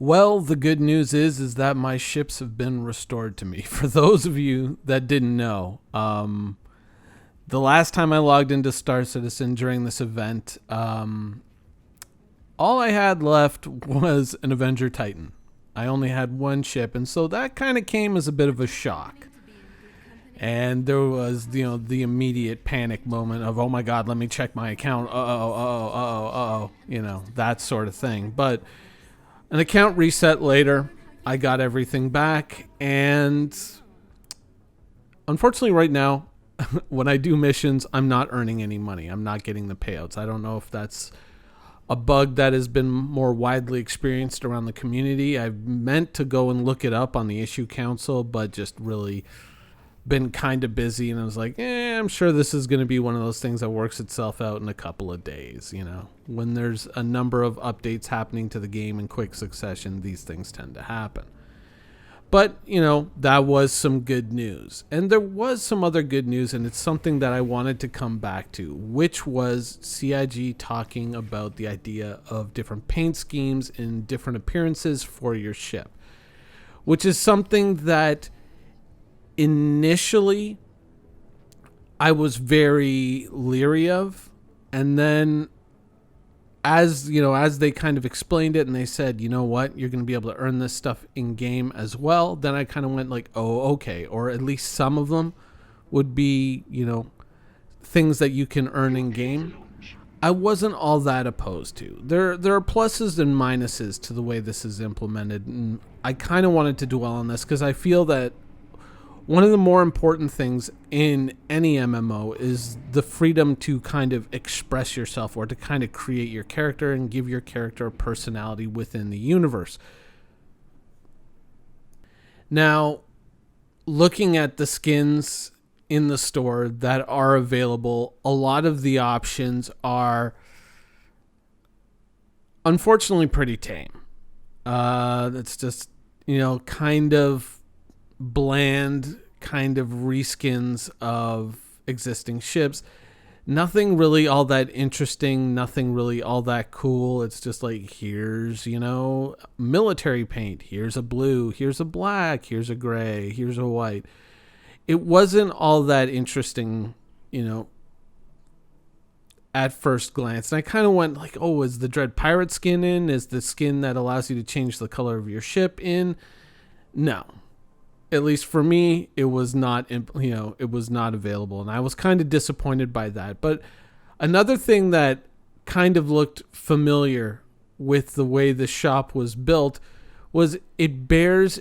Well, the good news is that my ships have been restored to me. For those of you that didn't know, the last time I logged into Star Citizen during this event, all I had left was an Avenger Titan. I only had one ship, and so that kind of came as a bit of a shock. And there was, the immediate panic moment of, oh my God, let me check my account. That sort of thing. But an account reset later, I got everything back, and unfortunately right now, when I do missions, I'm not earning any money. I'm not getting the payouts. I don't know if that's a bug that has been more widely experienced around the community. I've meant to go and look it up on the issue council, but just really been kind of busy, and I was like, I'm sure this is going to be one of those things that works itself out in a couple of days. When there's a number of updates happening to the game in quick succession, these things tend to happen. But, that was some good news. And there was some other good news, and it's something that I wanted to come back to, which was CIG talking about the idea of different paint schemes and different appearances for your ship, which is something that initially I was very leery of. And then as they kind of explained it and they said, you know what, you're going to be able to earn this stuff in game as well, then I kind of went like, oh, okay. Or at least some of them would be, things that you can earn in game. I wasn't all that opposed to. There are pluses and minuses to the way this is implemented, and I kind of wanted to dwell on this because I feel that one of the more important things in any MMO is the freedom to kind of express yourself or to kind of create your character and give your character a personality within the universe. Now, looking at the skins in the store that are available, a lot of the options are unfortunately pretty tame. It's just, kind of bland kind of reskins of existing ships. Nothing really all that interesting, nothing really all that cool. It's just like, here's, military paint, here's a blue, here's a black, here's a gray, here's a white. It wasn't all that interesting, at first glance. And I kind of went like, oh, is the Dread Pirate skin in? Is the skin that allows you to change the color of your ship in? No. At least for me, it was not, it was not available. And I was kind of disappointed by that. But another thing that kind of looked familiar with the way the shop was built was it bears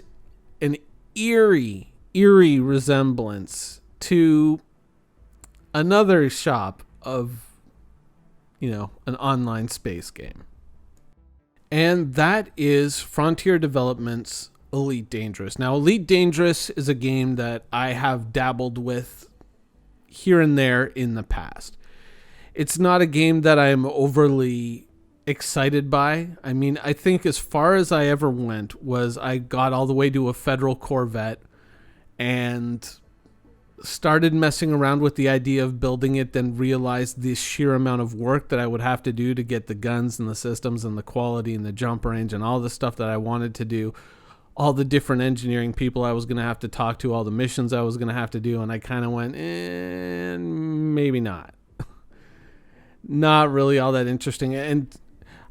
an eerie resemblance to another shop of, an online space game. And that is Frontier Development's Elite Dangerous. Now, Elite Dangerous is a game that I have dabbled with here and there in the past. It's not a game that I'm overly excited by. I mean, I think as far as I ever went was I got all the way to a Federal Corvette and started messing around with the idea of building it, then realized the sheer amount of work that I would have to do to get the guns and the systems and the quality and the jump range and all the stuff that I wanted to do, all the different engineering people I was going to have to talk to, all the missions I was going to have to do, and I kind of went, maybe not. Not really all that interesting. And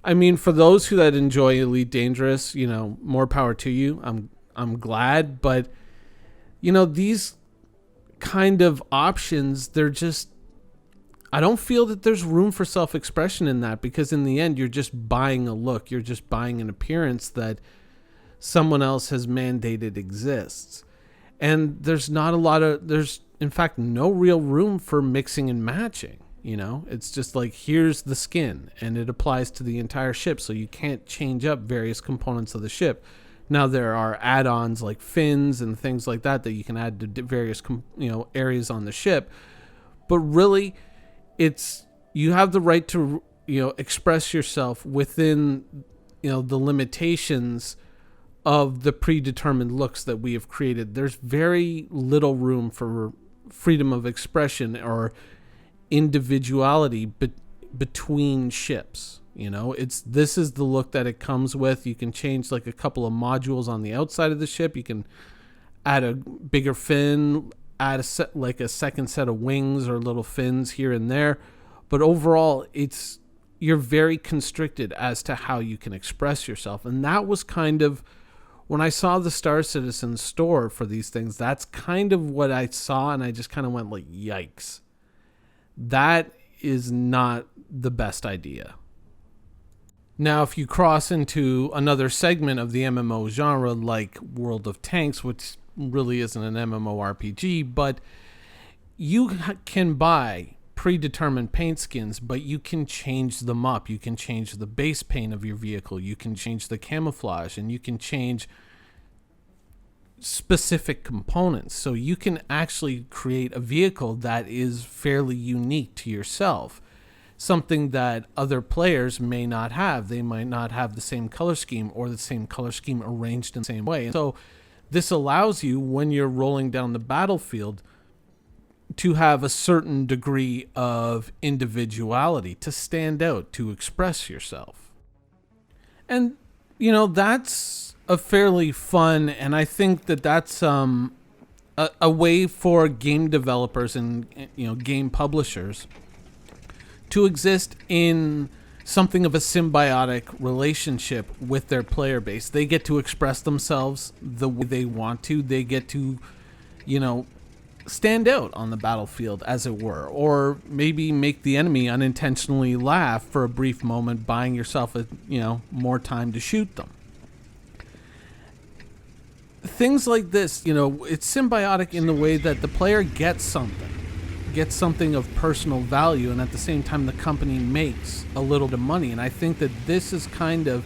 I mean, for those who that enjoy Elite Dangerous, more power to you. I'm glad, but these kind of options, they're just, I don't feel that there's room for self-expression in that, because in the end, you're just buying a look. You're just buying an appearance that someone else has mandated exists. And there's in fact no real room for mixing and matching. It's just like, here's the skin and it applies to the entire ship, so you can't change up various components of the ship. Now there are add-ons like fins and things like that you can add to various areas on the ship, but really you have the right to express yourself within the limitations of the predetermined looks that we have created. There's very little room for freedom of expression or individuality between ships. This is the look that it comes with. You can change like a couple of modules on the outside of the ship. You can add a bigger fin, add a second set of wings or little fins here and there. But overall, you're very constricted as to how you can express yourself. And that was kind of, when I saw the Star Citizen store for these things, that's kind of what I saw, and I just kind of went like, yikes. That is not the best idea. Now, if you cross into another segment of the MMO genre, like World of Tanks, which really isn't an MMORPG, but you can buy predetermined paint skins, but you can change them up. You can change the base paint of your vehicle. You can change the camouflage, and you can change specific components. So you can actually create a vehicle that is fairly unique to yourself. Something that other players may not have. They might not have the same color scheme or the same color scheme arranged in the same way. And so this allows you, when you're rolling down the battlefield, to have a certain degree of individuality, to stand out, to express yourself. And, that's a fairly fun, and I think that that's a way for game developers and, game publishers to exist in something of a symbiotic relationship with their player base. They get to express themselves the way they want to. They get to, stand out on the battlefield, as it were, or maybe make the enemy unintentionally laugh for a brief moment, buying yourself more time to shoot them. Things like this, it's symbiotic in the way that the player gets something of personal value, and at the same time the company makes a little bit of money. And I think that this is kind of,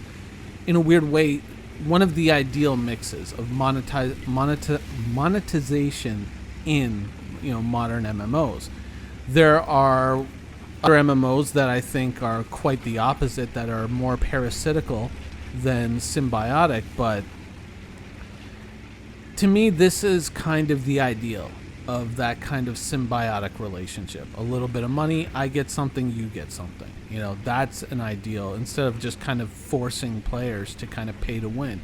in a weird way, one of the ideal mixes of monetization in modern MMOs. There are other MMOs that I think are quite the opposite, that are more parasitical than symbiotic, but to me this is kind of the ideal of that kind of symbiotic relationship. A little bit of money, I get something, you get something. That's an ideal, instead of just kind of forcing players to kind of pay to win,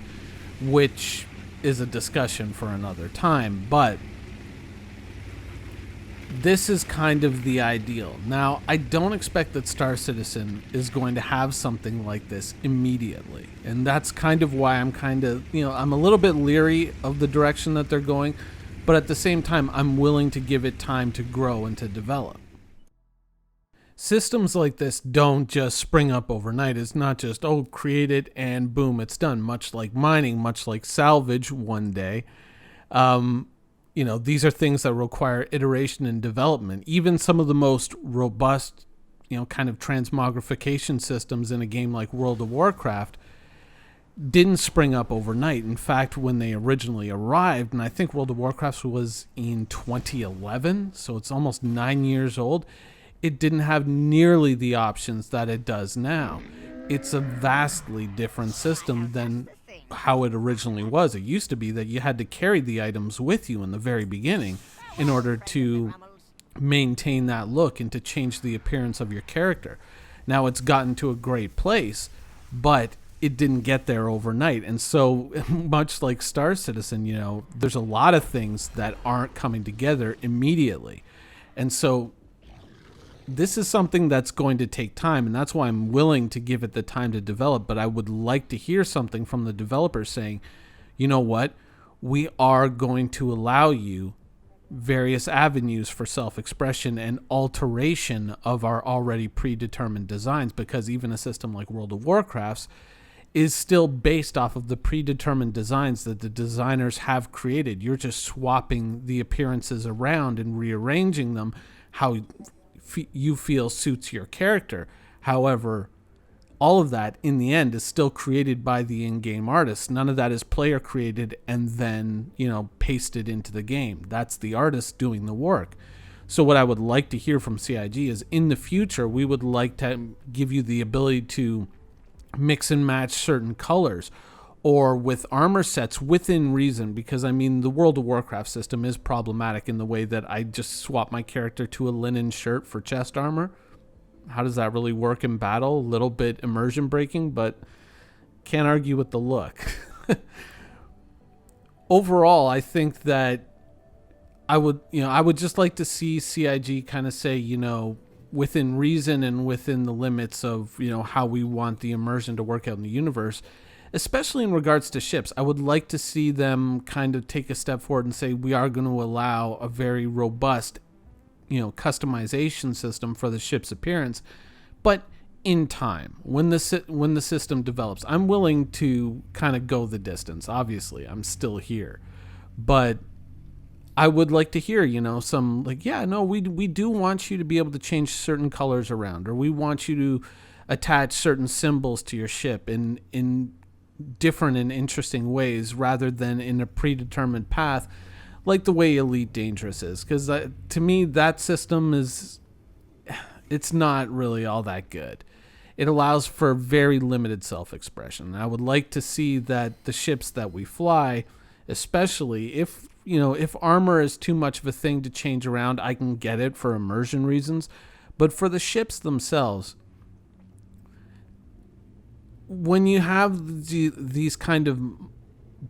which is a discussion for another time. But this is kind of the ideal. Now, I don't expect that Star Citizen is going to have something like this immediately. And that's kind of why I'm I'm a little bit leery of the direction that they're going. But at the same time, I'm willing to give it time to grow and to develop. Systems like this don't just spring up overnight. It's not just, create it and boom, it's done. Much like mining, much like salvage one day. These are things that require iteration and development. Even some of the most robust, kind of transmogrification systems in a game like World of Warcraft didn't spring up overnight. In fact, when they originally arrived, and I think World of Warcraft was in 2011, so it's almost 9 years old, it didn't have nearly the options that it does now. It's a vastly different system than how it originally was. It used to be that you had to carry the items with you in the very beginning in order to maintain that look and to change the appearance of your character. Now it's gotten to a great place, but it didn't get there overnight. And so much like Star Citizen, there's a lot of things that aren't coming together immediately. And so this is something that's going to take time, and that's why I'm willing to give it the time to develop. But I would like to hear something from the developers saying, you know what, we are going to allow you various avenues for self-expression and alteration of our already predetermined designs, because even a system like World of Warcraft's is still based off of the predetermined designs that the designers have created. You're just swapping the appearances around and rearranging them how you feel suits your character. However, all of that in the end is still created by the in-game artist. None of that is player created and then, pasted into the game. That's the artist doing the work. So what I would like to hear from CIG is, in the future, we would like to give you the ability to mix and match certain colors, or with armor sets within reason, because the World of Warcraft system is problematic in the way that I just swap my character to a linen shirt for chest armor. How does that really work in battle? A little bit immersion breaking, but can't argue with the look. Overall, I think that I would just like to see CIG kind of say, within reason and within the limits of, how we want the immersion to work out in the universe, especially in regards to ships. I would like to see them kind of take a step forward and say we are going to allow a very robust, customization system for the ship's appearance, but in time, when the system develops. I'm willing to kind of go the distance. Obviously, I'm still here, but I would like to hear, some like, we do want you to be able to change certain colors around, or we want you to attach certain symbols to your ship in different and interesting ways rather than in a predetermined path, like the way Elite Dangerous is. Because to me, that system it's not really all that good. It allows for very limited self-expression. I would like to see that the ships that we fly, especially if armor is too much of a thing to change around, I can get it for immersion reasons. But for the ships themselves, when you have these kind of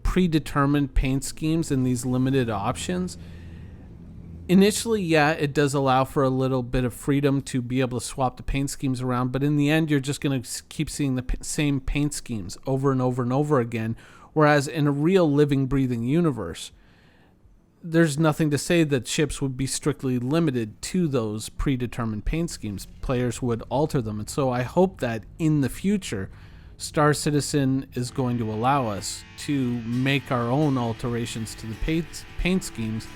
predetermined paint schemes and these limited options, initially, it does allow for a little bit of freedom to be able to swap the paint schemes around, but in the end, you're just going to keep seeing the same paint schemes over and over and over again, whereas in a real living, breathing universe, there's nothing to say that ships would be strictly limited to those predetermined paint schemes. Players would alter them, and so I hope that in the future, Star Citizen is going to allow us to make our own alterations to the paint schemes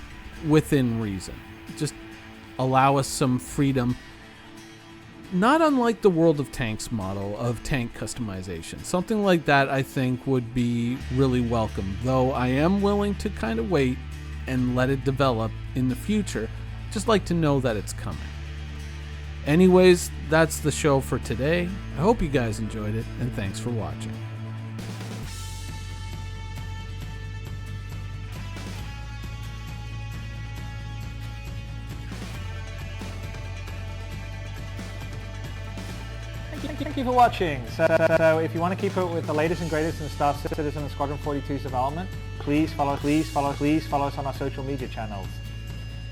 within reason. Just allow us some freedom, not unlike the World of Tanks model of tank customization. Something like that I think would be really welcome, though I am willing to kind of wait and let it develop in the future. Just like to know that it's coming. Anyways, that's the show for today. I hope you guys enjoyed it, and thanks for watching. Thank you for watching. So if you want to keep up with the latest and greatest in Star Citizen and Squadron 42's development, please follow us on our social media channels.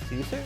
See you soon.